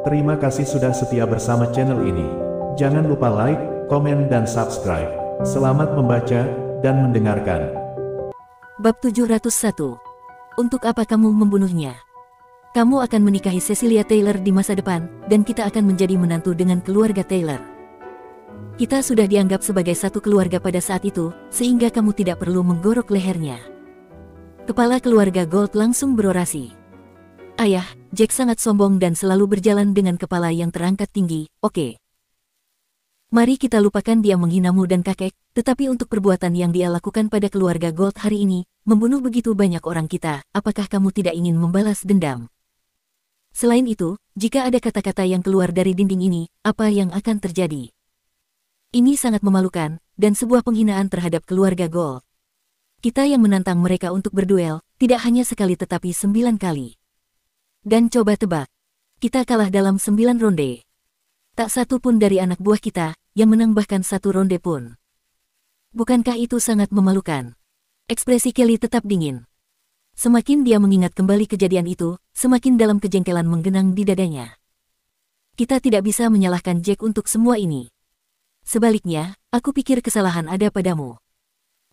Terima kasih sudah setia bersama channel ini. Jangan lupa like, komen, dan subscribe. Selamat membaca dan mendengarkan. Bab 701. Untuk apa kamu membunuhnya? Kamu akan menikahi Cecilia Taylor di masa depan, dan kita akan menjadi menantu dengan keluarga Taylor. Kita sudah dianggap sebagai satu keluarga pada saat itu, sehingga kamu tidak perlu menggorok lehernya. Kepala keluarga Gold langsung berorasi. Ayah, Jack sangat sombong dan selalu berjalan dengan kepala yang terangkat tinggi. Oke. Mari kita lupakan dia menghinamu dan kakek, tetapi untuk perbuatan yang dia lakukan pada keluarga Gold hari ini, membunuh begitu banyak orang kita, apakah kamu tidak ingin membalas dendam? Selain itu, jika ada kata-kata yang keluar dari dinding ini, apa yang akan terjadi? Ini sangat memalukan, dan sebuah penghinaan terhadap keluarga Gold. Kita yang menantang mereka untuk berduel, tidak hanya sekali tetapi 9 kali. Dan coba tebak, kita kalah dalam 9 ronde. Tak satu pun dari anak buah kita, yang menang bahkan 1 ronde pun. Bukankah itu sangat memalukan? Ekspresi Kelly tetap dingin. Semakin dia mengingat kembali kejadian itu, semakin dalam kejengkelan menggenang di dadanya. Kita tidak bisa menyalahkan Jack untuk semua ini. Sebaliknya, aku pikir kesalahan ada padamu.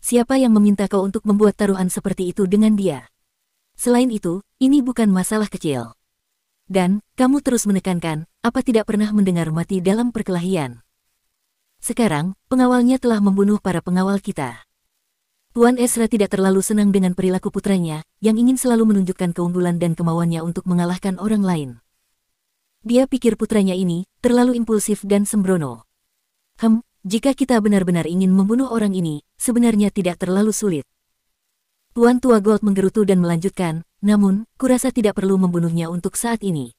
Siapa yang meminta kau untuk membuat taruhan seperti itu dengan dia? Selain itu, ini bukan masalah kecil. Dan, kamu terus menekankan, apa tidak pernah mendengar mati dalam perkelahian. Sekarang, pengawalnya telah membunuh para pengawal kita. Tuan Ezra tidak terlalu senang dengan perilaku putranya, yang ingin selalu menunjukkan keunggulan dan kemauannya untuk mengalahkan orang lain. Dia pikir putranya ini, terlalu impulsif dan sembrono. Jika kita benar-benar ingin membunuh orang ini, sebenarnya tidak terlalu sulit. Tuan tua Gold menggerutu dan melanjutkan, namun, kurasa tidak perlu membunuhnya untuk saat ini.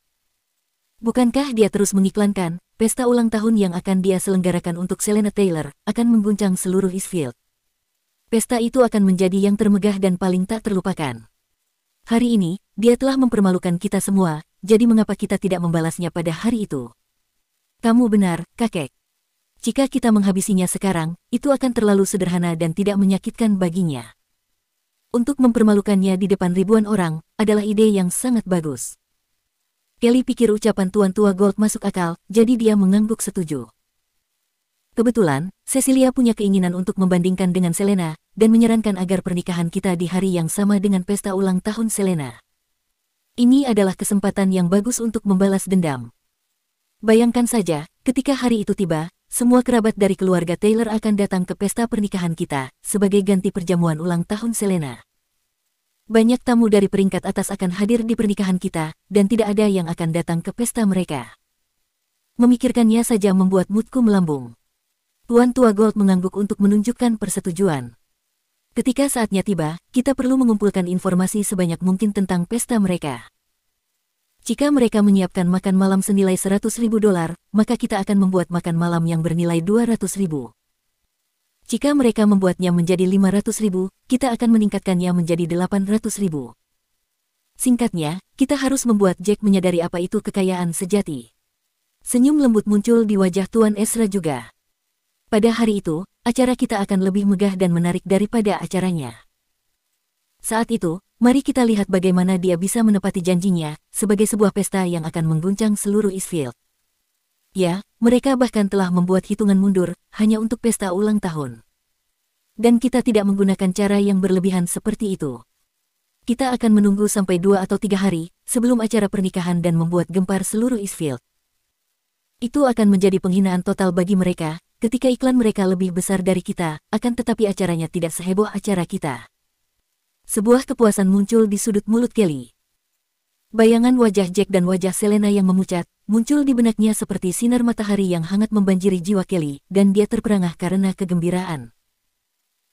Bukankah dia terus mengiklankan, pesta ulang tahun yang akan dia selenggarakan untuk Selena Taylor, akan mengguncang seluruh Eastfield. Pesta itu akan menjadi yang termegah dan paling tak terlupakan. Hari ini, dia telah mempermalukan kita semua, jadi mengapa kita tidak membalasnya pada hari itu? Kamu benar, kakek. Jika kita menghabisinya sekarang, itu akan terlalu sederhana dan tidak menyakitkan baginya. Untuk mempermalukannya di depan ribuan orang, adalah ide yang sangat bagus. Kelly pikir ucapan tuan tua Gold masuk akal, jadi dia mengangguk setuju. Kebetulan, Cecilia punya keinginan untuk membandingkan dengan Selena, dan menyarankan agar pernikahan kita di hari yang sama dengan pesta ulang tahun Selena. Ini adalah kesempatan yang bagus untuk membalas dendam. Bayangkan saja, ketika hari itu tiba, semua kerabat dari keluarga Taylor akan datang ke pesta pernikahan kita, sebagai ganti perjamuan ulang tahun Selena. Banyak tamu dari peringkat atas akan hadir di pernikahan kita, dan tidak ada yang akan datang ke pesta mereka. Memikirkannya saja membuat moodku melambung. Tuan tua Gold mengangguk untuk menunjukkan persetujuan. Ketika saatnya tiba, kita perlu mengumpulkan informasi sebanyak mungkin tentang pesta mereka. Jika mereka menyiapkan makan malam senilai $100.000, maka kita akan membuat makan malam yang bernilai $200.000. Jika mereka membuatnya menjadi $500.000, kita akan meningkatkannya menjadi $800.000. Singkatnya, kita harus membuat Jack menyadari apa itu kekayaan sejati. Senyum lembut muncul di wajah Tuan Ezra juga. Pada hari itu, acara kita akan lebih megah dan menarik daripada acaranya. Saat itu, mari kita lihat bagaimana dia bisa menepati janjinya, sebagai sebuah pesta yang akan mengguncang seluruh Eastfield. Ya, mereka bahkan telah membuat hitungan mundur, hanya untuk pesta ulang tahun. Dan kita tidak menggunakan cara yang berlebihan seperti itu. Kita akan menunggu sampai 2 atau 3 hari, sebelum acara pernikahan dan membuat gempar seluruh Eastfield. Itu akan menjadi penghinaan total bagi mereka, ketika iklan mereka lebih besar dari kita, akan tetapi acaranya tidak seheboh acara kita. Sebuah kepuasan muncul di sudut mulut Kelly. Bayangan wajah Jack dan wajah Selena yang memucat, muncul di benaknya seperti sinar matahari yang hangat membanjiri jiwa Kelly, dan dia terperangah karena kegembiraan.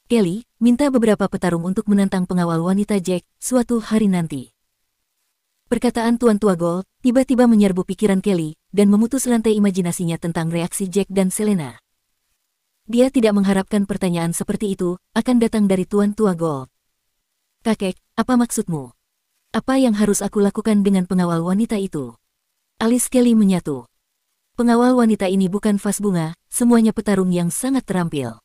Kelly, minta beberapa petarung untuk menantang pengawal wanita Jack, suatu hari nanti. Perkataan Tuan Tua Gold, tiba-tiba menyerbu pikiran Kelly, dan memutus rantai imajinasinya tentang reaksi Jack dan Selena. Dia tidak mengharapkan pertanyaan seperti itu, akan datang dari Tuan Tua Gold. Kakek, apa maksudmu? Apa yang harus aku lakukan dengan pengawal wanita itu? Alis Kelly menyatu. Pengawal wanita ini bukan vas bunga, semuanya petarung yang sangat terampil.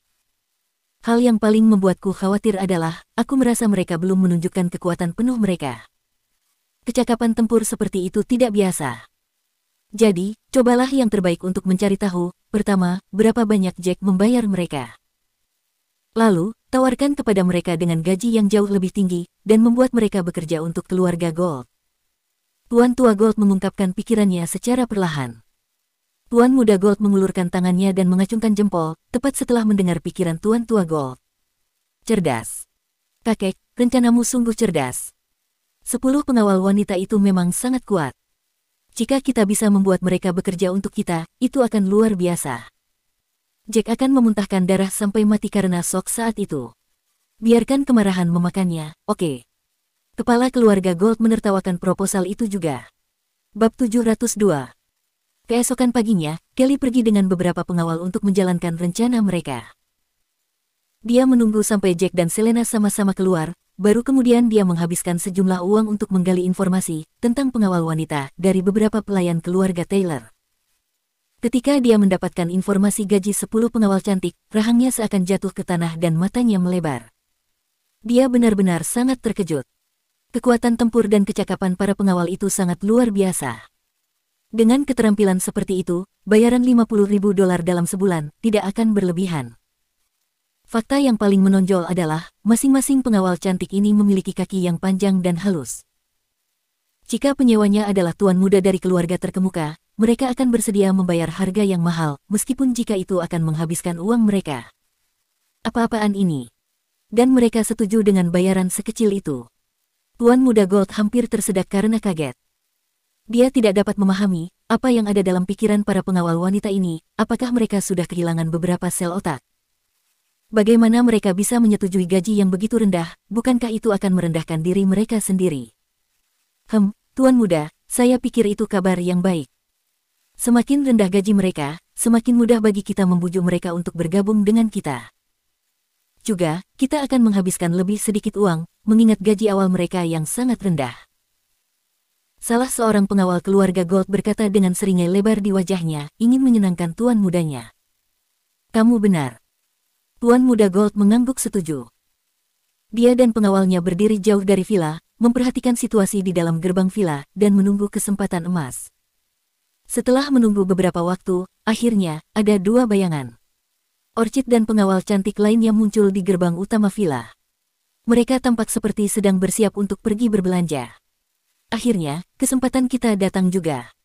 Hal yang paling membuatku khawatir adalah, aku merasa mereka belum menunjukkan kekuatan penuh mereka. Kecakapan tempur seperti itu tidak biasa. Jadi, cobalah yang terbaik untuk mencari tahu, pertama, berapa banyak Jack membayar mereka. Lalu, tawarkan kepada mereka dengan gaji yang jauh lebih tinggi, dan membuat mereka bekerja untuk keluarga Gold. Tuan tua Gold mengungkapkan pikirannya secara perlahan. Tuan muda Gold mengulurkan tangannya dan mengacungkan jempol, tepat setelah mendengar pikiran Tuan tua Gold. Cerdas. Kakek, rencanamu sungguh cerdas. 10 pengawal wanita itu memang sangat kuat. Jika kita bisa membuat mereka bekerja untuk kita, itu akan luar biasa. Jack akan memuntahkan darah sampai mati karena shock saat itu. Biarkan kemarahan memakannya, oke. Kepala keluarga Gold menertawakan proposal itu juga. Bab 702. Keesokan paginya, Kelly pergi dengan beberapa pengawal untuk menjalankan rencana mereka. Dia menunggu sampai Jack dan Selena sama-sama keluar, baru kemudian dia menghabiskan sejumlah uang untuk menggali informasi tentang pengawal wanita dari beberapa pelayan keluarga Taylor. Ketika dia mendapatkan informasi gaji 10 pengawal cantik, rahangnya seakan jatuh ke tanah dan matanya melebar. Dia benar-benar sangat terkejut. Kekuatan tempur dan kecakapan para pengawal itu sangat luar biasa. Dengan keterampilan seperti itu, bayaran $50.000 dalam sebulan tidak akan berlebihan. Fakta yang paling menonjol adalah, masing-masing pengawal cantik ini memiliki kaki yang panjang dan halus. Jika penyewanya adalah tuan muda dari keluarga terkemuka, mereka akan bersedia membayar harga yang mahal, meskipun jika itu akan menghabiskan uang mereka. Apa-apaan ini? Dan mereka setuju dengan bayaran sekecil itu. Tuan muda Gold hampir tersedak karena kaget. Dia tidak dapat memahami apa yang ada dalam pikiran para pengawal wanita ini, apakah mereka sudah kehilangan beberapa sel otak. Bagaimana mereka bisa menyetujui gaji yang begitu rendah, bukankah itu akan merendahkan diri mereka sendiri? Tuan muda, saya pikir itu kabar yang baik. Semakin rendah gaji mereka, semakin mudah bagi kita membujuk mereka untuk bergabung dengan kita. Juga, kita akan menghabiskan lebih sedikit uang, mengingat gaji awal mereka yang sangat rendah. Salah seorang pengawal keluarga Gold berkata dengan seringai lebar di wajahnya, ingin menyenangkan tuan mudanya. Kamu benar. Tuan muda Gold mengangguk setuju. Dia dan pengawalnya berdiri jauh dari villa, memperhatikan situasi di dalam gerbang villa, dan menunggu kesempatan emas. Setelah menunggu beberapa waktu, akhirnya, ada dua bayangan. Orchid dan pengawal cantik lainnya muncul di gerbang utama villa. Mereka tampak seperti sedang bersiap untuk pergi berbelanja. Akhirnya, kesempatan kita datang juga.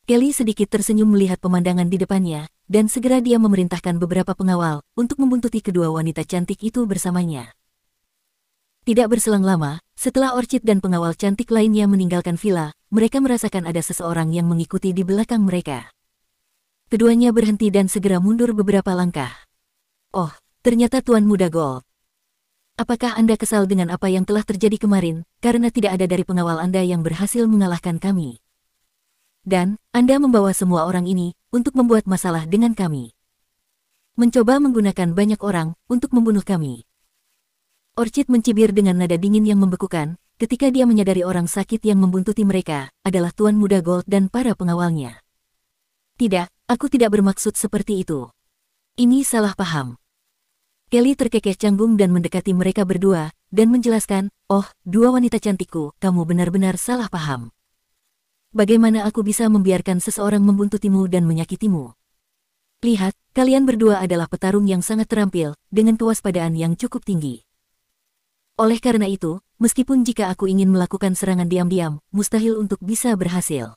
Kelly sedikit tersenyum melihat pemandangan di depannya, dan segera dia memerintahkan beberapa pengawal untuk membuntuti kedua wanita cantik itu bersamanya. Tidak berselang lama, setelah Orchid dan pengawal cantik lainnya meninggalkan villa, mereka merasakan ada seseorang yang mengikuti di belakang mereka. Keduanya berhenti dan segera mundur beberapa langkah. Oh, ternyata Tuan Muda Gold. Apakah Anda kesal dengan apa yang telah terjadi kemarin, karena tidak ada dari pengawal Anda yang berhasil mengalahkan kami? Dan, Anda membawa semua orang ini, untuk membuat masalah dengan kami. Mencoba menggunakan banyak orang, untuk membunuh kami. Orchid mencibir dengan nada dingin yang membekukan, ketika dia menyadari orang sakit yang membuntuti mereka, adalah Tuan Muda Gold dan para pengawalnya. Tidak, aku tidak bermaksud seperti itu. Ini salah paham. Kelly terkekeh canggung dan mendekati mereka berdua, dan menjelaskan, oh, dua wanita cantikku, kamu benar-benar salah paham. Bagaimana aku bisa membiarkan seseorang membuntutimu dan menyakitimu? Lihat, kalian berdua adalah petarung yang sangat terampil, dengan kewaspadaan yang cukup tinggi. Oleh karena itu, meskipun jika aku ingin melakukan serangan diam-diam, mustahil untuk bisa berhasil.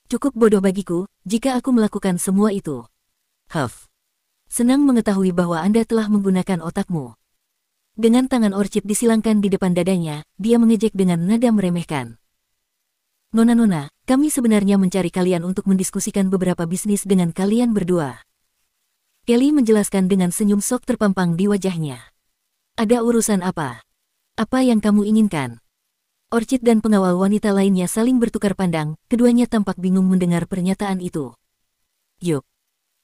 Cukup bodoh bagiku, jika aku melakukan semua itu. Senang mengetahui bahwa Anda telah menggunakan otakmu. Dengan tangan Orchid disilangkan di depan dadanya, dia mengejek dengan nada meremehkan. Nona-nona, kami sebenarnya mencari kalian untuk mendiskusikan beberapa bisnis dengan kalian berdua. Kelly menjelaskan dengan senyum sok terpampang di wajahnya. Ada urusan apa? Apa yang kamu inginkan? Orchid dan pengawal wanita lainnya saling bertukar pandang, keduanya tampak bingung mendengar pernyataan itu. Yuk.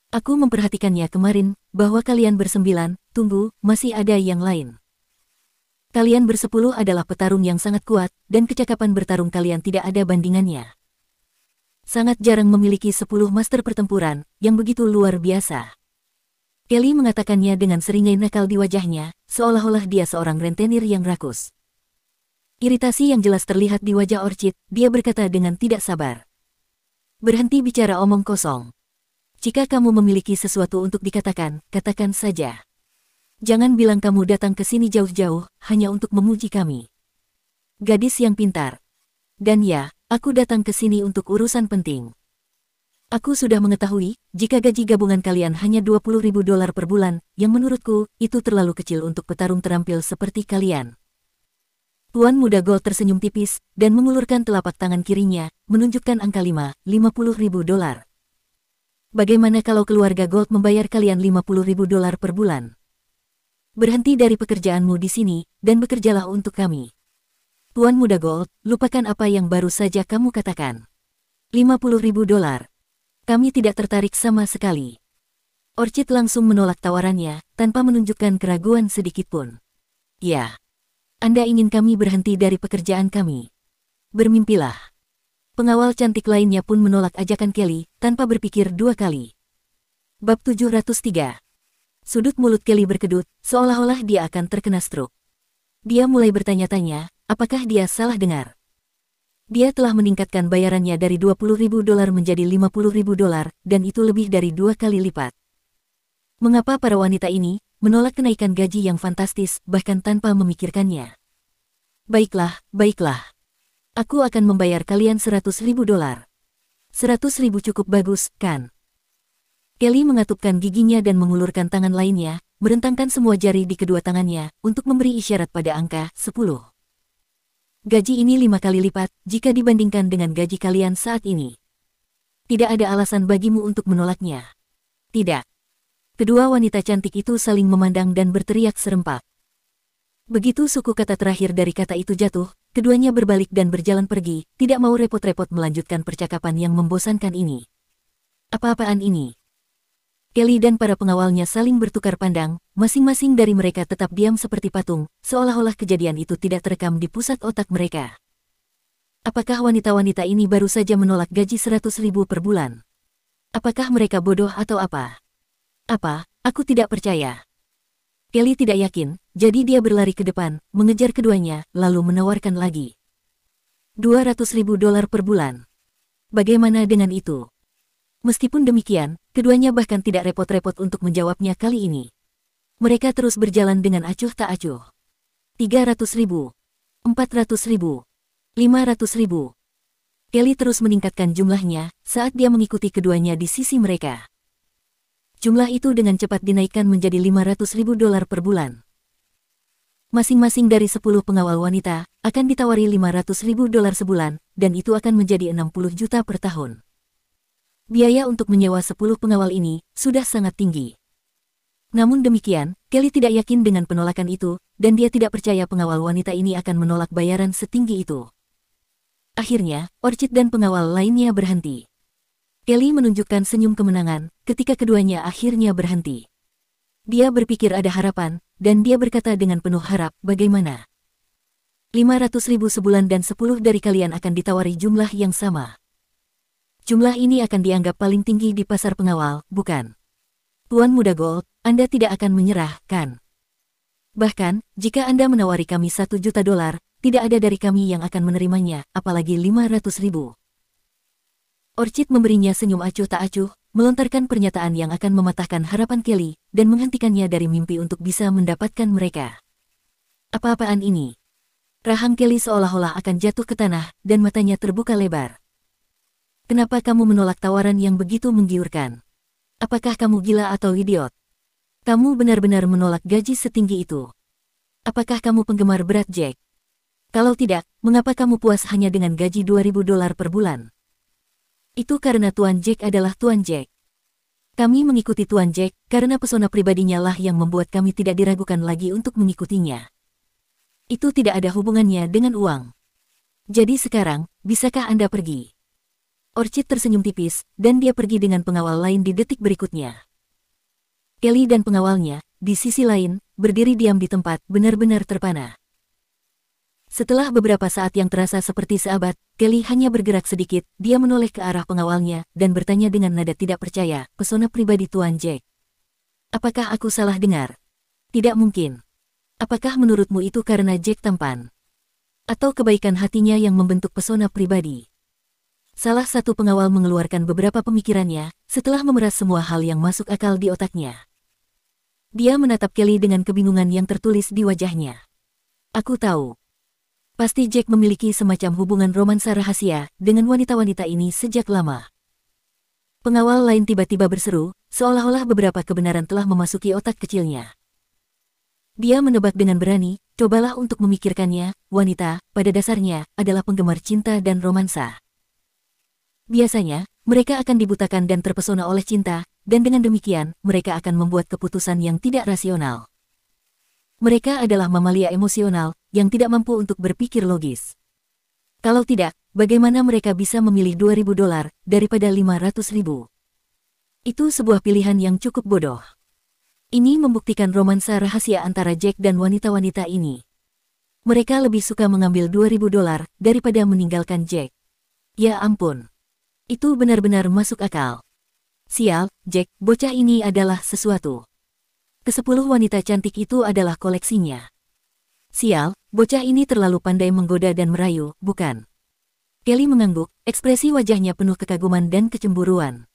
Aku memperhatikannya kemarin, bahwa kalian bersembilan, tunggu, masih ada yang lain. Kalian bersepuluh adalah petarung yang sangat kuat, dan kecakapan bertarung kalian tidak ada bandingannya. Sangat jarang memiliki 10 master pertempuran, yang begitu luar biasa. Kelly mengatakannya dengan seringai nakal di wajahnya, seolah-olah dia seorang rentenir yang rakus. Iritasi yang jelas terlihat di wajah Orchid, dia berkata dengan tidak sabar. Berhenti bicara omong kosong. Jika kamu memiliki sesuatu untuk dikatakan, katakan saja. Jangan bilang kamu datang ke sini jauh-jauh, hanya untuk memuji kami. Gadis yang pintar. Dan ya, aku datang ke sini untuk urusan penting. Aku sudah mengetahui, jika gaji gabungan kalian hanya $20.000 per bulan, yang menurutku, itu terlalu kecil untuk petarung terampil seperti kalian. Tuan Muda Gold tersenyum tipis, dan mengulurkan telapak tangan kirinya, menunjukkan angka $50.000. Bagaimana kalau keluarga Gold membayar kalian $50.000 per bulan? Berhenti dari pekerjaanmu di sini, dan bekerjalah untuk kami. Tuan Muda Gold, lupakan apa yang baru saja kamu katakan. $50.000. Kami tidak tertarik sama sekali. Orchid langsung menolak tawarannya, tanpa menunjukkan keraguan sedikitpun. Ya. Anda ingin kami berhenti dari pekerjaan kami. Bermimpilah. Pengawal cantik lainnya pun menolak ajakan Kelly, tanpa berpikir dua kali. Bab 703. Sudut mulut Kelly berkedut, seolah-olah dia akan terkena stroke. Dia mulai bertanya-tanya, apakah dia salah dengar? Dia telah meningkatkan bayarannya dari $20.000 menjadi $50.000, dan itu lebih dari 2 kali lipat. Mengapa para wanita ini menolak kenaikan gaji yang fantastis, bahkan tanpa memikirkannya? Baiklah, baiklah. Aku akan membayar kalian $100.000. 100.000 cukup bagus, kan? Kelly mengatupkan giginya dan mengulurkan tangan lainnya, merentangkan semua jari di kedua tangannya, untuk memberi isyarat pada angka 10. Gaji ini 5 kali lipat, jika dibandingkan dengan gaji kalian saat ini. Tidak ada alasan bagimu untuk menolaknya. Tidak. Kedua wanita cantik itu saling memandang dan berteriak serempak. Begitu suku kata terakhir dari kata itu jatuh, keduanya berbalik dan berjalan pergi, tidak mau repot-repot melanjutkan percakapan yang membosankan ini. Apa-apaan ini? Kelly dan para pengawalnya saling bertukar pandang, masing-masing dari mereka tetap diam seperti patung, seolah-olah kejadian itu tidak terekam di pusat otak mereka. Apakah wanita-wanita ini baru saja menolak gaji 100.000 per bulan? Apakah mereka bodoh atau apa? Apa? Aku tidak percaya. Kelly tidak yakin, jadi dia berlari ke depan, mengejar keduanya, lalu menawarkan lagi. $200.000 per bulan. Bagaimana dengan itu? Meskipun demikian, keduanya bahkan tidak repot-repot untuk menjawabnya kali ini. Mereka terus berjalan dengan acuh tak acuh. 300.000, 400.000, 500.000. Kelly terus meningkatkan jumlahnya saat dia mengikuti keduanya di sisi mereka. Jumlah itu dengan cepat dinaikkan menjadi $500.000 per bulan. Masing-masing dari 10 pengawal wanita akan ditawari $500.000 sebulan, dan itu akan menjadi 60 juta per tahun. Biaya untuk menyewa 10 pengawal ini sudah sangat tinggi. Namun demikian, Kelly tidak yakin dengan penolakan itu, dan dia tidak percaya pengawal wanita ini akan menolak bayaran setinggi itu. Akhirnya, Orchid dan pengawal lainnya berhenti. Kelly menunjukkan senyum kemenangan ketika keduanya akhirnya berhenti. Dia berpikir ada harapan, dan dia berkata dengan penuh harap, bagaimana? 500.000 sebulan dan 10 dari kalian akan ditawari jumlah yang sama. Jumlah ini akan dianggap paling tinggi di pasar pengawal, bukan? Tuan Muda Gold, Anda tidak akan menyerah, kan? Bahkan, jika Anda menawari kami $1 juta, tidak ada dari kami yang akan menerimanya, apalagi 500.000. Orchid memberinya senyum acuh tak acuh, melontarkan pernyataan yang akan mematahkan harapan Kelly, dan menghentikannya dari mimpi untuk bisa mendapatkan mereka. Apa-apaan ini? Rahang Kelly seolah-olah akan jatuh ke tanah, dan matanya terbuka lebar. Kenapa kamu menolak tawaran yang begitu menggiurkan? Apakah kamu gila atau idiot? Kamu benar-benar menolak gaji setinggi itu. Apakah kamu penggemar berat Jack? Kalau tidak, mengapa kamu puas hanya dengan gaji $2.000 per bulan? Itu karena Tuan Jack adalah Tuan Jack. Kami mengikuti Tuan Jack karena pesona pribadinya lah yang membuat kami tidak diragukan lagi untuk mengikutinya. Itu tidak ada hubungannya dengan uang. Jadi sekarang, bisakah Anda pergi? Orchid tersenyum tipis, dan dia pergi dengan pengawal lain di detik berikutnya. Kelly dan pengawalnya, di sisi lain, berdiri diam di tempat, benar-benar terpana. Setelah beberapa saat yang terasa seperti seabad, Kelly hanya bergerak sedikit, dia menoleh ke arah pengawalnya, dan bertanya dengan nada tidak percaya, pesona pribadi Tuan Jack. Apakah aku salah dengar? Tidak mungkin. Apakah menurutmu itu karena Jack tampan? Atau kebaikan hatinya yang membentuk pesona pribadi? Salah satu pengawal mengeluarkan beberapa pemikirannya setelah memeras semua hal yang masuk akal di otaknya. Dia menatap Kelly dengan kebingungan yang tertulis di wajahnya. Aku tahu. Pasti Jack memiliki semacam hubungan romansa rahasia dengan wanita-wanita ini sejak lama. Pengawal lain tiba-tiba berseru, seolah-olah beberapa kebenaran telah memasuki otak kecilnya. Dia menebak dengan berani, cobalah untuk memikirkannya, wanita, pada dasarnya, adalah penggemar cinta dan romansa. Biasanya, mereka akan dibutakan dan terpesona oleh cinta, dan dengan demikian, mereka akan membuat keputusan yang tidak rasional. Mereka adalah mamalia emosional, yang tidak mampu untuk berpikir logis. Kalau tidak, bagaimana mereka bisa memilih $2.000 daripada $500.000? Itu sebuah pilihan yang cukup bodoh. Ini membuktikan romansa rahasia antara Jack dan wanita-wanita ini. Mereka lebih suka mengambil $2.000 daripada meninggalkan Jack. Ya ampun. Itu benar-benar masuk akal. Sial, Jack, bocah ini adalah sesuatu. Ke-10 wanita cantik itu adalah koleksinya. Sial, bocah ini terlalu pandai menggoda dan merayu, bukan? Kelly mengangguk, ekspresi wajahnya penuh kekaguman dan kecemburuan.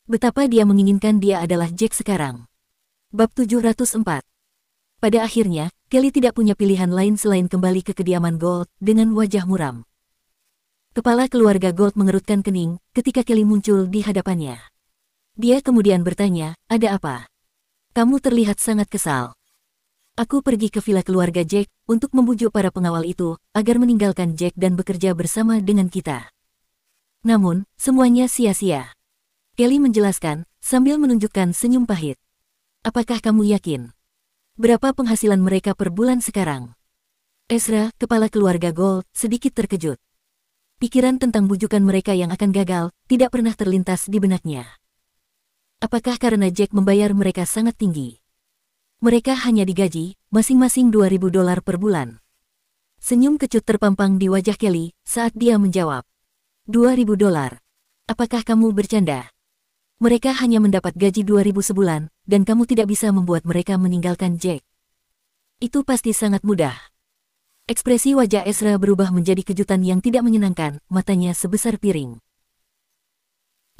Betapa dia menginginkan dia adalah Jack sekarang. Bab 704. Pada akhirnya, Kelly tidak punya pilihan lain selain kembali ke kediaman Gold dengan wajah muram. Kepala keluarga Gold mengerutkan kening ketika Kelly muncul di hadapannya. Dia kemudian bertanya, ada apa? Kamu terlihat sangat kesal. Aku pergi ke villa keluarga Jack untuk membujuk para pengawal itu agar meninggalkan Jack dan bekerja bersama dengan kita. Namun, semuanya sia-sia. Kelly menjelaskan sambil menunjukkan senyum pahit. Apakah kamu yakin? Berapa penghasilan mereka per bulan sekarang? Ezra, kepala keluarga Gold, sedikit terkejut. Pikiran tentang bujukan mereka yang akan gagal tidak pernah terlintas di benaknya. Apakah karena Jack membayar mereka sangat tinggi? Mereka hanya digaji, masing-masing $2.000 per bulan. Senyum kecut terpampang di wajah Kelly saat dia menjawab. $2.000. Apakah kamu bercanda? Mereka hanya mendapat gaji $2.000 sebulan, dan kamu tidak bisa membuat mereka meninggalkan Jack. Itu pasti sangat mudah. Ekspresi wajah Ezra berubah menjadi kejutan yang tidak menyenangkan, matanya sebesar piring.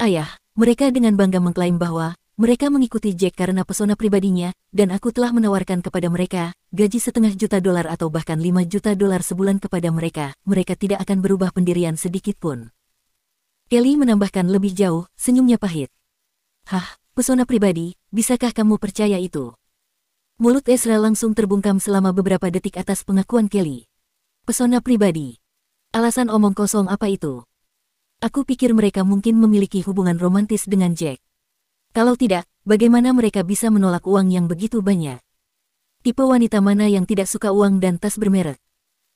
Ayah, mereka dengan bangga mengklaim bahwa mereka mengikuti Jack karena pesona pribadinya, dan aku telah menawarkan kepada mereka gaji $500,000 atau bahkan $5 juta sebulan kepada mereka. Mereka tidak akan berubah pendirian sedikit pun. Kelly menambahkan lebih jauh, senyumnya pahit. Hah, pesona pribadi, bisakah kamu percaya itu? Mulut Ezra langsung terbungkam selama beberapa detik atas pengakuan Kelly. Pesona pribadi. Alasan omong kosong apa itu? Aku pikir mereka mungkin memiliki hubungan romantis dengan Jack. Kalau tidak, bagaimana mereka bisa menolak uang yang begitu banyak? Tipe wanita mana yang tidak suka uang dan tas bermerek?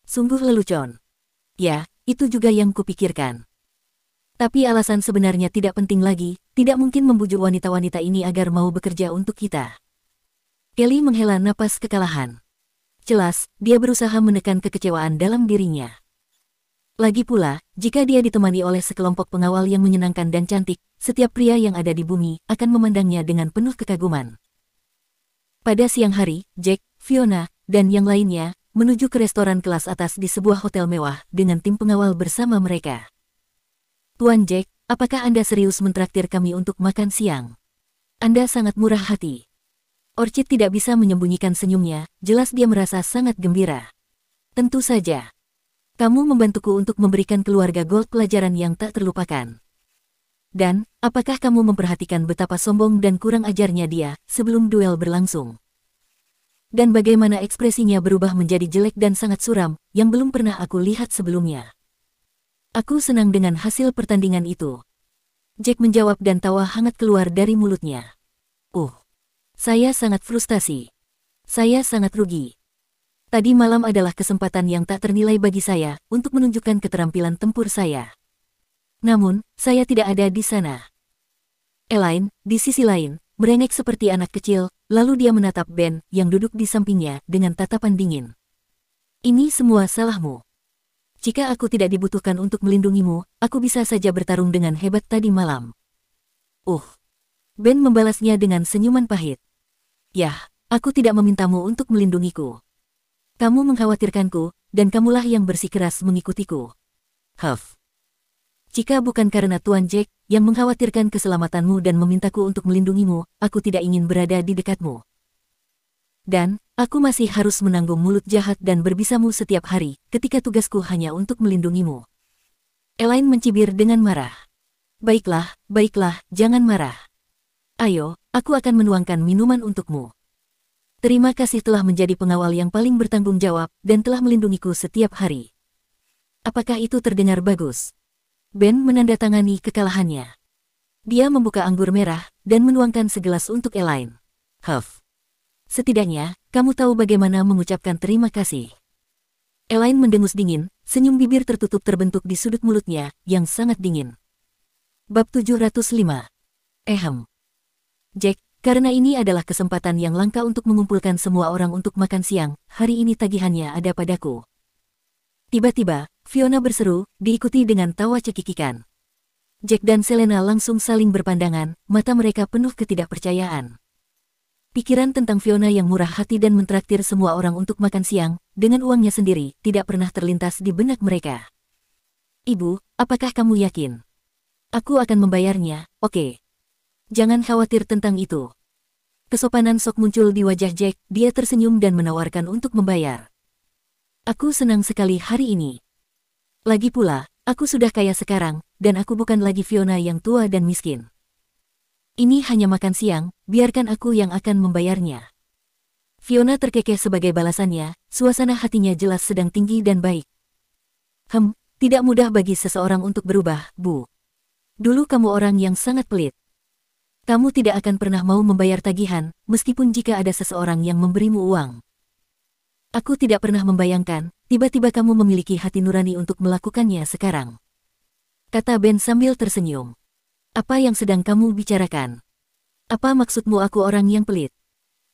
Sungguh lelucon. Ya, itu juga yang kupikirkan. Tapi alasan sebenarnya tidak penting lagi, tidak mungkin membujuk wanita-wanita ini agar mau bekerja untuk kita. Kelly menghela napas kekalahan. Jelas, dia berusaha menekan kekecewaan dalam dirinya. Lagi pula, jika dia ditemani oleh sekelompok pengawal yang menyenangkan dan cantik, setiap pria yang ada di bumi akan memandangnya dengan penuh kekaguman. Pada siang hari, Jack, Fiona, dan yang lainnya menuju ke restoran kelas atas di sebuah hotel mewah dengan tim pengawal bersama mereka. Tuan Jack, apakah Anda serius mentraktir kami untuk makan siang? Anda sangat murah hati. Orchid tidak bisa menyembunyikan senyumnya, jelas dia merasa sangat gembira. Tentu saja. Kamu membantuku untuk memberikan keluarga Gold pelajaran yang tak terlupakan. Dan, apakah kamu memperhatikan betapa sombong dan kurang ajarnya dia sebelum duel berlangsung? Dan bagaimana ekspresinya berubah menjadi jelek dan sangat suram, yang belum pernah aku lihat sebelumnya. Aku senang dengan hasil pertandingan itu. Jack menjawab dan tawa hangat keluar dari mulutnya. Saya sangat frustasi. Saya sangat rugi. Tadi malam adalah kesempatan yang tak ternilai bagi saya untuk menunjukkan keterampilan tempur saya. Namun, saya tidak ada di sana. Elaine, di sisi lain, merengek seperti anak kecil, lalu dia menatap Ben yang duduk di sampingnya dengan tatapan dingin. Ini semua salahmu. Jika aku tidak dibutuhkan untuk melindungimu, aku bisa saja bertarung dengan hebat tadi malam. Ben membalasnya dengan senyuman pahit. Yah, aku tidak memintamu untuk melindungiku. Kamu mengkhawatirkanku, dan kamulah yang bersikeras mengikutiku. Huff. Jika bukan karena Tuan Jack yang mengkhawatirkan keselamatanmu dan memintaku untuk melindungimu, aku tidak ingin berada di dekatmu. Dan, aku masih harus menanggung mulut jahat dan berbisamu setiap hari, ketika tugasku hanya untuk melindungimu. Elaine mencibir dengan marah. Baiklah, baiklah, jangan marah. Ayo, aku akan menuangkan minuman untukmu. Terima kasih telah menjadi pengawal yang paling bertanggung jawab dan telah melindungiku setiap hari. Apakah itu terdengar bagus? Ben menandatangani kekalahannya. Dia membuka anggur merah dan menuangkan segelas untuk Elaine. Huff. Setidaknya, kamu tahu bagaimana mengucapkan terima kasih. Elaine mendengus dingin, senyum bibir tertutup terbentuk di sudut mulutnya yang sangat dingin. Bab 705. Jack, karena ini adalah kesempatan yang langka untuk mengumpulkan semua orang untuk makan siang, hari ini tagihannya ada padaku. Tiba-tiba, Fiona berseru, diikuti dengan tawa cekikikan. Jack dan Selena langsung saling berpandangan, mata mereka penuh ketidakpercayaan. Pikiran tentang Fiona yang murah hati dan mentraktir semua orang untuk makan siang, dengan uangnya sendiri, tidak pernah terlintas di benak mereka. Ibu, apakah kamu yakin? Aku akan membayarnya, oke. Jangan khawatir tentang itu. Kesopanan sok muncul di wajah Jack, dia tersenyum dan menawarkan untuk membayar. Aku senang sekali hari ini. Lagi pula, aku sudah kaya sekarang, dan aku bukan lagi Fiona yang tua dan miskin. Ini hanya makan siang, biarkan aku yang akan membayarnya. Fiona terkekeh sebagai balasannya, suasana hatinya jelas sedang tinggi dan baik. Tidak mudah bagi seseorang untuk berubah, Bu. Dulu kamu orang yang sangat pelit. Kamu tidak akan pernah mau membayar tagihan, meskipun jika ada seseorang yang memberimu uang. Aku tidak pernah membayangkan, tiba-tiba kamu memiliki hati nurani untuk melakukannya sekarang. Kata Ben sambil tersenyum. Apa yang sedang kamu bicarakan? Apa maksudmu aku orang yang pelit?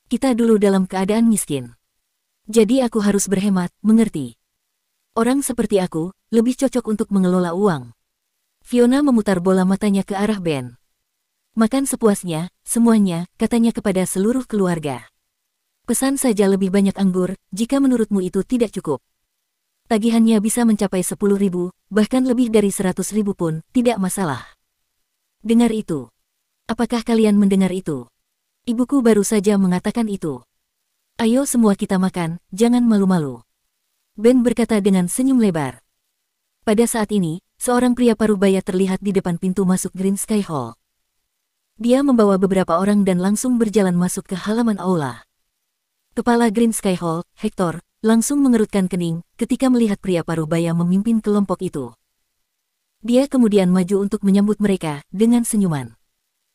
Kita dulu dalam keadaan miskin. Jadi aku harus berhemat, mengerti? Orang seperti aku, lebih cocok untuk mengelola uang. Fiona memutar bola matanya ke arah Ben. Makan sepuasnya, semuanya, katanya kepada seluruh keluarga. Pesan saja lebih banyak anggur, jika menurutmu itu tidak cukup. Tagihannya bisa mencapai 10.000, bahkan lebih dari 100.000 pun, tidak masalah. Dengar itu. Apakah kalian mendengar itu? Ibuku baru saja mengatakan itu. Ayo semua kita makan, jangan malu-malu. Ben berkata dengan senyum lebar. Pada saat ini, seorang pria parubaya terlihat di depan pintu masuk Green Sky Hall. Dia membawa beberapa orang dan langsung berjalan masuk ke halaman aula. Kepala Green Sky Hall, Hector, langsung mengerutkan kening ketika melihat pria parubaya memimpin kelompok itu. Dia kemudian maju untuk menyambut mereka dengan senyuman.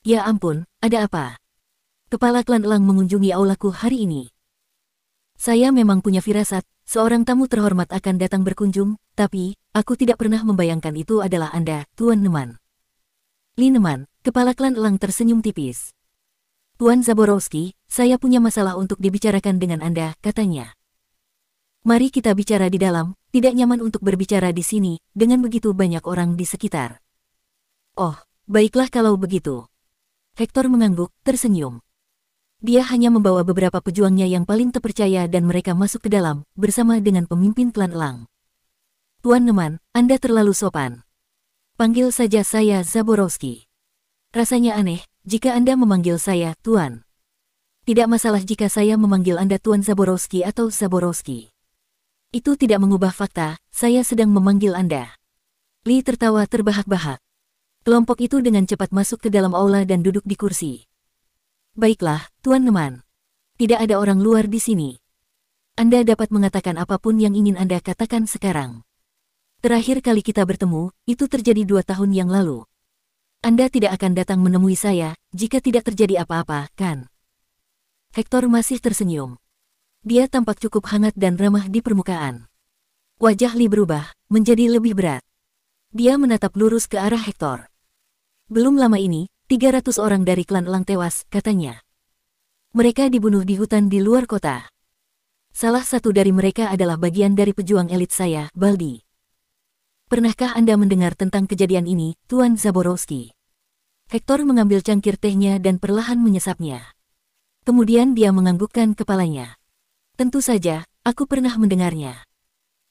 Ya ampun, ada apa? Kepala klan Elang mengunjungi aulaku hari ini. Saya memang punya firasat, seorang tamu terhormat akan datang berkunjung, tapi, aku tidak pernah membayangkan itu adalah Anda, Tuan Neman. Lineman, kepala klan Elang tersenyum tipis. Tuan Zaborowski, saya punya masalah untuk dibicarakan dengan Anda, katanya. Mari kita bicara di dalam, tidak nyaman untuk berbicara di sini, dengan begitu banyak orang di sekitar. Oh, baiklah kalau begitu. Hector mengangguk, tersenyum. Dia hanya membawa beberapa pejuangnya yang paling terpercaya dan mereka masuk ke dalam, bersama dengan pemimpin klan Elang. Tuan Neman, Anda terlalu sopan. Panggil saja saya Zaborowski. Rasanya aneh, jika Anda memanggil saya Tuan. Tidak masalah jika saya memanggil Anda Tuan Zaborowski atau Zaborowski. Itu tidak mengubah fakta, saya sedang memanggil Anda. Lee tertawa terbahak-bahak. Kelompok itu dengan cepat masuk ke dalam aula dan duduk di kursi. Baiklah, Tuan Neman. Tidak ada orang luar di sini. Anda dapat mengatakan apapun yang ingin Anda katakan sekarang. Terakhir kali kita bertemu, itu terjadi 2 tahun yang lalu. Anda tidak akan datang menemui saya, jika tidak terjadi apa-apa, kan? Hector masih tersenyum. Dia tampak cukup hangat dan ramah di permukaan. Wajah Lee berubah, menjadi lebih berat. Dia menatap lurus ke arah Hector. Belum lama ini, 300 orang dari klan Elang tewas, katanya. Mereka dibunuh di hutan di luar kota. Salah satu dari mereka adalah bagian dari pejuang elit saya, Baldi. Pernahkah Anda mendengar tentang kejadian ini, Tuan Zaborowski? Hector mengambil cangkir tehnya dan perlahan menyesapnya. Kemudian dia menganggukkan kepalanya. Tentu saja, aku pernah mendengarnya.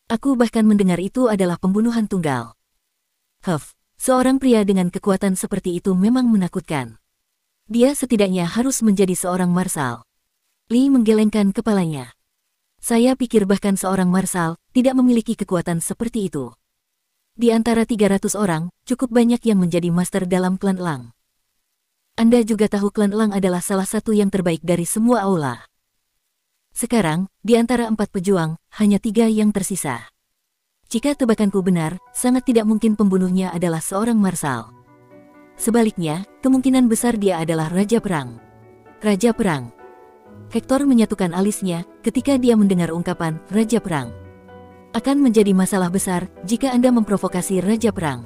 Aku bahkan mendengar itu adalah pembunuhan tunggal. Seorang pria dengan kekuatan seperti itu memang menakutkan. Dia setidaknya harus menjadi seorang marsal. Li menggelengkan kepalanya. Saya pikir bahkan seorang marsal tidak memiliki kekuatan seperti itu. Di antara 300 orang, cukup banyak yang menjadi master dalam klan Elang. Anda juga tahu klan Elang adalah salah satu yang terbaik dari semua aula. Sekarang, di antara 4 pejuang, hanya 3 yang tersisa. Jika tebakanku benar, sangat tidak mungkin pembunuhnya adalah seorang marsal. Sebaliknya, kemungkinan besar dia adalah Raja Perang. Raja Perang. Hector menyatukan alisnya ketika dia mendengar ungkapan Raja Perang. Akan menjadi masalah besar jika Anda memprovokasi Raja Perang.